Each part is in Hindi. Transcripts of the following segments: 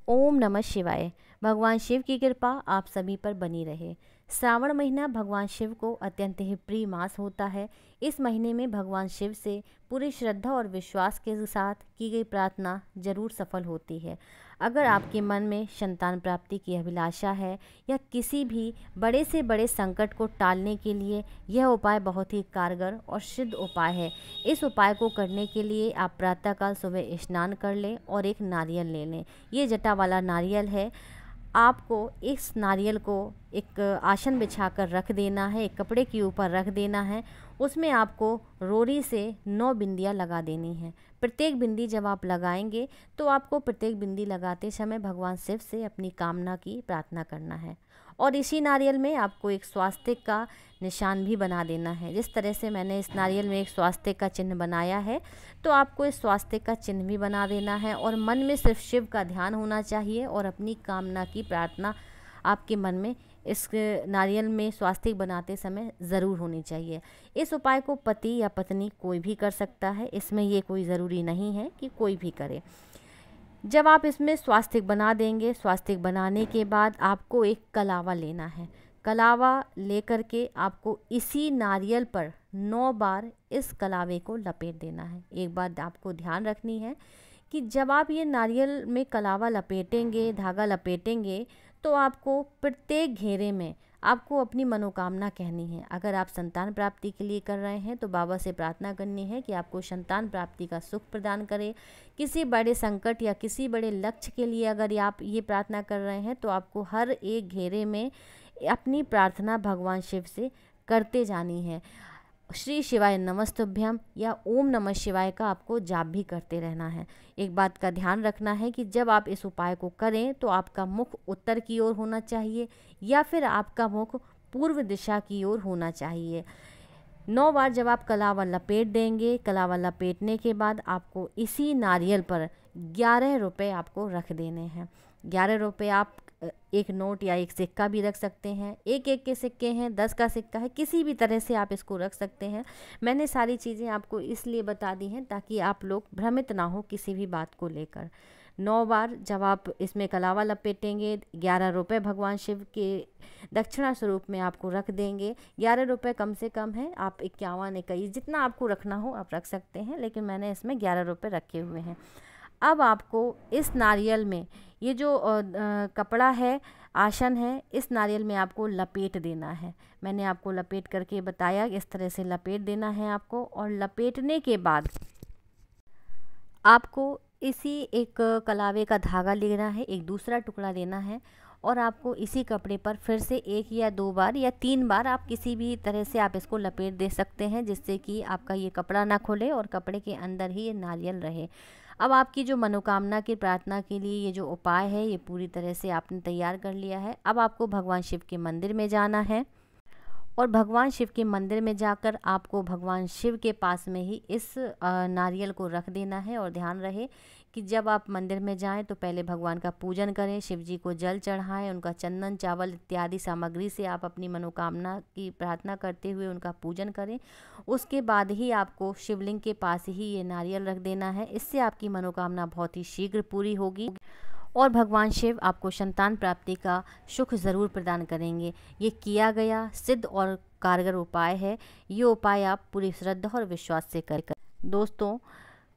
ओम नमः शिवाय। भगवान शिव की कृपा आप सभी पर बनी रहे। श्रावण महीना भगवान शिव को अत्यंत ही प्रिय मास होता है। इस महीने में भगवान शिव से पूरी श्रद्धा और विश्वास के साथ की गई प्रार्थना जरूर सफल होती है। अगर आपके मन में संतान प्राप्ति की अभिलाषा है या किसी भी बड़े से बड़े संकट को टालने के लिए, यह उपाय बहुत ही कारगर और सिद्ध उपाय है। इस उपाय को करने के लिए आप प्रातःकाल सुबह स्नान कर लें और एक नारियल ले लें। ये जटा वाला नारियल है। आपको इस नारियल को एक आसन बिछाकर रख देना है, एक कपड़े के ऊपर रख देना है। उसमें आपको रोरी से 9 बिंदियाँ लगा देनी है। प्रत्येक बिंदी जब आप लगाएंगे तो आपको प्रत्येक बिंदी लगाते समय भगवान शिव से अपनी कामना की प्रार्थना करना है। और इसी नारियल में आपको एक स्वास्तिक का निशान भी बना देना है। जिस तरह से मैंने इस नारियल में एक स्वास्तिक का चिन्ह बनाया है, तो आपको इस स्वास्तिक का चिन्ह भी बना देना है और मन में सिर्फ शिव का ध्यान होना चाहिए और अपनी कामना की प्रार्थना आपके मन में इस नारियल में स्वास्तिक बनाते समय ज़रूर होनी चाहिए। इस उपाय को पति या पत्नी कोई भी कर सकता है, इसमें ये कोई ज़रूरी नहीं है कि कोई भी करे। जब आप इसमें स्वास्तिक बना देंगे, स्वास्तिक बनाने के बाद आपको एक कलावा लेना है। कलावा लेकर के आपको इसी नारियल पर 9 बार इस कलावे को लपेट देना है। एक बात आपको ध्यान रखनी है कि जब आप ये नारियल में कलावा लपेटेंगे, धागा लपेटेंगे, तो आपको प्रत्येक घेरे में आपको अपनी मनोकामना कहनी है। अगर आप संतान प्राप्ति के लिए कर रहे हैं तो बाबा से प्रार्थना करनी है कि आपको संतान प्राप्ति का सुख प्रदान करे। किसी बड़े संकट या किसी बड़े लक्ष्य के लिए अगर आप ये प्रार्थना कर रहे हैं तो आपको हर एक घेरे में अपनी प्रार्थना भगवान शिव से करते जानी है। श्री शिवाय नमस्तुभ्यम या ओम नमः शिवाय का आपको जाप भी करते रहना है। एक बात का ध्यान रखना है कि जब आप इस उपाय को करें तो आपका मुख उत्तर की ओर होना चाहिए या फिर आपका मुख पूर्व दिशा की ओर होना चाहिए। 9 बार जब आप कलावा लपेट देंगे, कलावा लपेटने के बाद आपको इसी नारियल पर 11 रुपये आपको रख देने हैं। 11 रुपये आप एक नोट या एक सिक्का भी रख सकते हैं। एक के सिक्के हैं, 10 का सिक्का है, किसी भी तरह से आप इसको रख सकते हैं। मैंने सारी चीज़ें आपको इसलिए बता दी हैं ताकि आप लोग भ्रमित ना हो किसी भी बात को लेकर। 9 बार जब आप इसमें कलावा लपेटेंगे, 11 रुपये भगवान शिव के दक्षिणा स्वरूप में आपको रख देंगे। 11 रुपये कम से कम है, आप 51, 21 जितना आपको रखना हो आप रख सकते हैं, लेकिन मैंने इसमें 11 रुपये रखे हुए हैं। अब आपको इस नारियल में ये जो कपड़ा है, आसन है, इस नारियल में आपको लपेट देना है। मैंने आपको लपेट करके बताया, इस तरह से लपेट देना है आपको। और लपेटने के बाद आपको इसी एक कलावे का धागा लेना है, एक दूसरा टुकड़ा लेना है और आपको इसी कपड़े पर फिर से 1 या 2 बार या 3 बार आप किसी भी तरह से आप इसको लपेट दे सकते हैं, जिससे कि आपका ये कपड़ा ना खुले और कपड़े के अंदर ही ये नारियल रहे। अब आपकी जो मनोकामना की प्रार्थना के लिए ये जो उपाय है ये पूरी तरह से आपने तैयार कर लिया है। अब आपको भगवान शिव के मंदिर में जाना है और भगवान शिव के मंदिर में जाकर आपको भगवान शिव के पास में ही इस नारियल को रख देना है। और ध्यान रहे कि जब आप मंदिर में जाएं तो पहले भगवान का पूजन करें, शिव जी को जल चढ़ाएं, उनका चंदन चावल इत्यादि सामग्री से आप अपनी मनोकामना की प्रार्थना करते हुए उनका पूजन करें। उसके बाद ही आपको शिवलिंग के पास ही ये नारियल रख देना है। इससे आपकी मनोकामना बहुत ही शीघ्र पूरी होगी और भगवान शिव आपको संतान प्राप्ति का सुख ज़रूर प्रदान करेंगे। ये किया गया सिद्ध और कारगर उपाय है। ये उपाय आप पूरी श्रद्धा और विश्वास से करें। दोस्तों,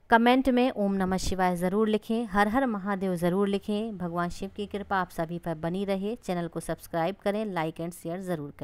कमेंट में ओम नमः शिवाय ज़रूर लिखें, हर हर महादेव ज़रूर लिखें। भगवान शिव की कृपा आप सभी पर बनी रहे। चैनल को सब्सक्राइब करें, लाइक एंड शेयर ज़रूर करें।